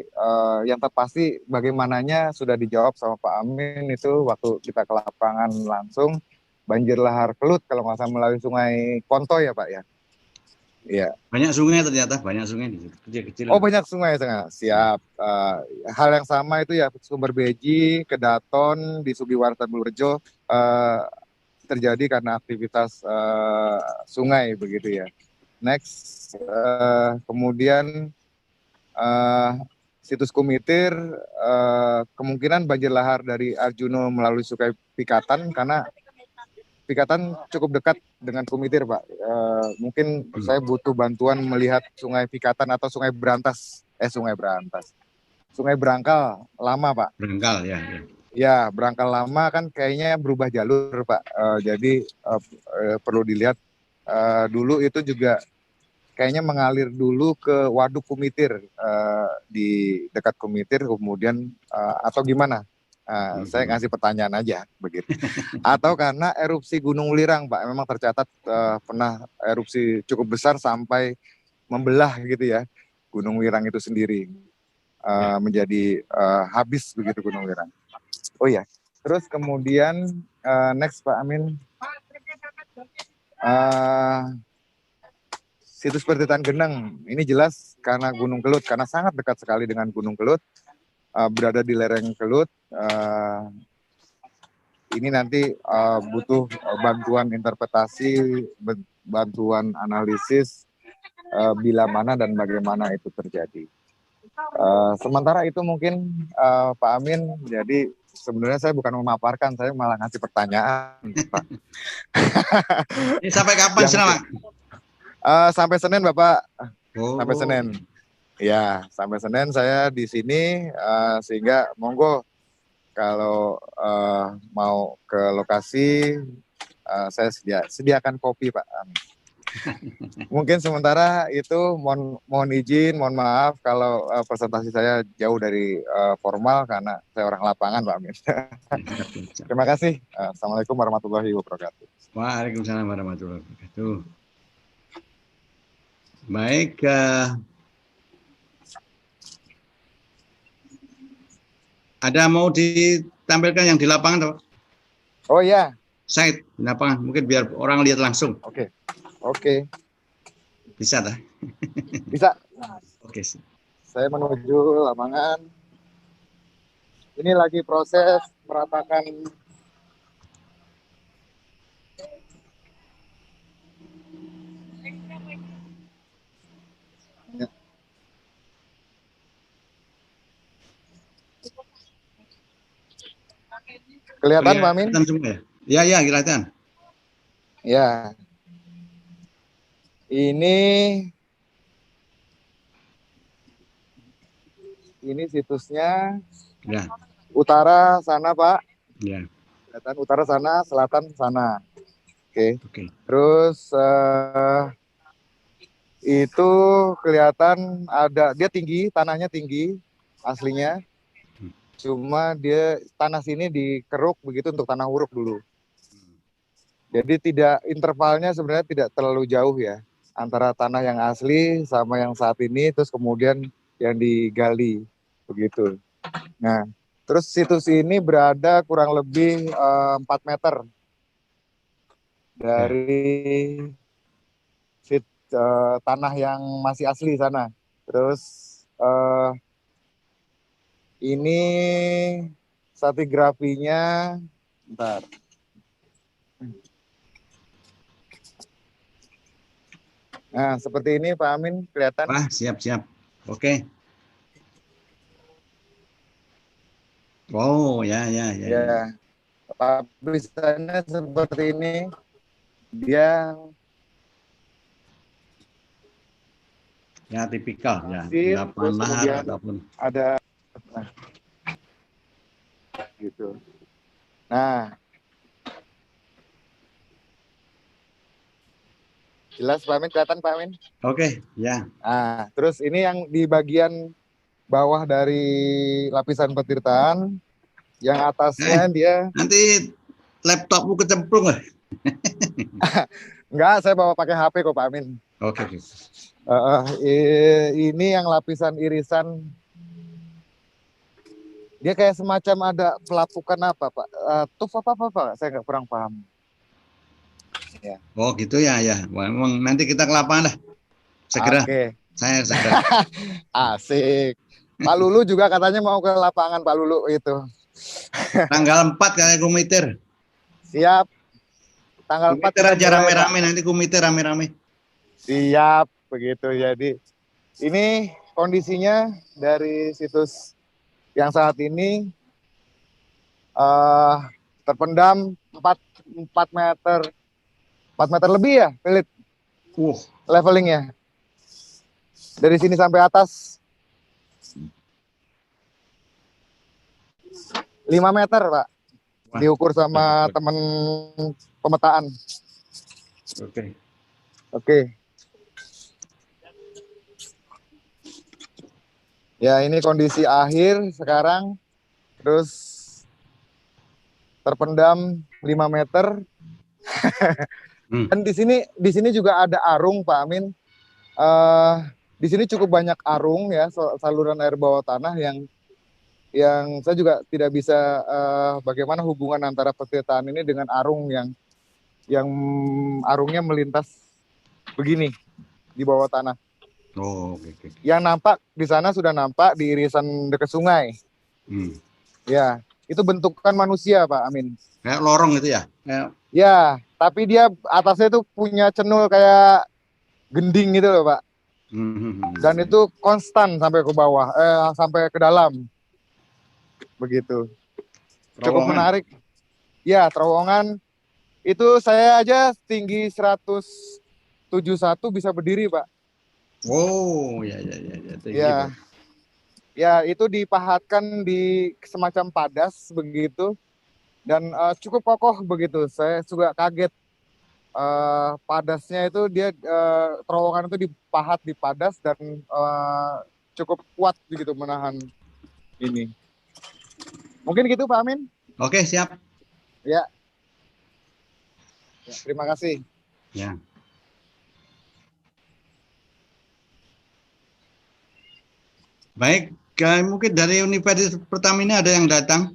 yang terpasti bagaimananya sudah dijawab sama Pak Amin itu waktu kita ke lapangan langsung banjir lahar Kelut kalau nggak salah melalui Sungai Konto ya Pak ya. Iya. Banyak sungai ternyata, banyak sungai di situ, kecil-kecil. Oh, banyak sungai, siap. Hal yang sama itu ya, Sumber Beji, Kedaton, di Sugiwarta Bulrejo terjadi karena aktivitas sungai begitu ya. Next, kemudian situs Kumitir, kemungkinan banjir lahar dari Arjuno melalui Sungai Pikatan karena Pikatan cukup dekat dengan Kumitir, Pak. Mungkin saya butuh bantuan melihat Sungai Pikatan atau Sungai Berantas. Sungai Berangkal lama, Pak. Berangkal ya. Ya, Berangkal lama kan kayaknya berubah jalur, Pak. Jadi perlu dilihat dulu itu juga kayaknya mengalir dulu ke Waduk Kumitir, di dekat Kumitir, kemudian atau gimana? Saya ngasih pertanyaan aja begitu. Atau karena erupsi Gunung Lirang, Pak, memang tercatat pernah erupsi cukup besar sampai membelah gitu ya Gunung Lirang itu sendiri, menjadi habis begitu Gunung Lirang. Oh ya, terus kemudian next Pak Amin, situs Pertitan Geneng ini jelas karena Gunung Kelut, karena sangat dekat sekali dengan Gunung Kelut. Berada di lereng Kelut, ini nanti butuh bantuan interpretasi, bantuan analisis bila mana dan bagaimana itu terjadi. Sementara itu mungkin Pak Amin, jadi sebenarnya saya bukan memaparkan, saya malah ngasih pertanyaan, Pak. Ini sampai kapan sih, Pak? Sampai Senin, Bapak. Sampai Oh. Senin. Ya, sampai Senin saya di sini, sehingga monggo kalau mau ke lokasi, saya sediakan kopi, Pak. Mungkin sementara itu mohon izin, mohon maaf kalau presentasi saya jauh dari formal karena saya orang lapangan, Pak Amin. Terima kasih. Assalamualaikum warahmatullahi wabarakatuh. Waalaikumsalam warahmatullahi wabarakatuh. Baik. Ada mau ditampilkan yang di lapangan, Pak? Oh ya. Site di lapangan, mungkin biar orang lihat langsung. Oke. Bisa, tak? Bisa. Oke. Saya menuju lapangan. Ini lagi proses meratakan kelihatan, Pak Amin? Ya, kelihatan. Ya. Ini situsnya. Ya. Utara sana, Pak. Ya. Kelihatan utara sana, selatan sana. Oke. Terus itu kelihatan ada, dia tinggi, tanahnya tinggi aslinya. Cuma dia tanah sini dikeruk begitu untuk tanah huruk dulu. Jadi intervalnya sebenarnya tidak terlalu jauh ya antara tanah yang asli sama yang saat ini, terus kemudian yang digali begitu. Nah, terus situs ini berada kurang lebih 4 meter dari tanah yang masih asli sana. Terus ini stratigrafinya, bentar. Nah, seperti ini Pak Amin, kelihatan? Wah, siap. Oke. Oh, ya. Lapisannya seperti ini. Dia ya tipikal ya. Terus lahar ataupun ada gitu. Nah, jelas Pak Amin, kelihatan Pak Amin? Oke, ya. Nah, terus ini yang di bagian bawah dari lapisan petirtaan, yang atasnya dia. Nanti laptopmu kecemplung lah. Enggak, saya bawa pakai HP kok Pak Amin. Oke. Ini yang lapisan irisan. Dia kayak semacam ada pelapukan apa Pak? Tuf apa Pak? Saya nggak kurang paham. Ya. Oh gitu ya. Memang nanti kita ke lapangan lah. Segera. Oke. Saya segera. Asik. Pak Lulu juga katanya mau ke lapangan Pak Lulu itu. Tanggal 4 kayak kumitir. Siap. Tanggal 4 Kumitir kita aja mulai, rame-rame, Pak. nanti kumitir rame-rame. Siap, begitu. Jadi ini kondisinya dari situs yang saat ini terpendam 4 meter 4 meter lebih ya, Philip. Levelingnya. Dari sini sampai atas 5 meter, Pak. Wah, diukur sama teman pemetaan. Oke. Ya, ini kondisi akhir sekarang. Terus terpendam 5 meter. Dan di sini juga ada arung, Pak Amin. Di sini cukup banyak arung ya, saluran air bawah tanah yang saya juga tidak bisa bagaimana hubungan antara petirtaan ini dengan arung yang arungnya melintas begini di bawah tanah. Okay. Yang nampak di sana sudah nampak di irisan dekat sungai. Ya, itu bentukan manusia, Pak Amin. Kayak lorong itu ya? Ya, tapi dia atasnya itu punya cenul kayak gending gitu loh, Pak. Dan itu konstan sampai ke bawah, sampai ke dalam. Begitu. Cukup menarik. Ya, terowongan itu saya aja tinggi 171 bisa berdiri, Pak. Ya. Ya, itu dipahatkan di semacam padas begitu. Dan cukup kokoh begitu. Saya juga kaget. Padasnya itu dia terowongan itu dipahat di padas dan cukup kuat begitu menahan ini. Mungkin gitu Pak Amin. Oke, siap. Ya, terima kasih. Ya. Baik, mungkin dari Universitas Pertamina ada yang datang.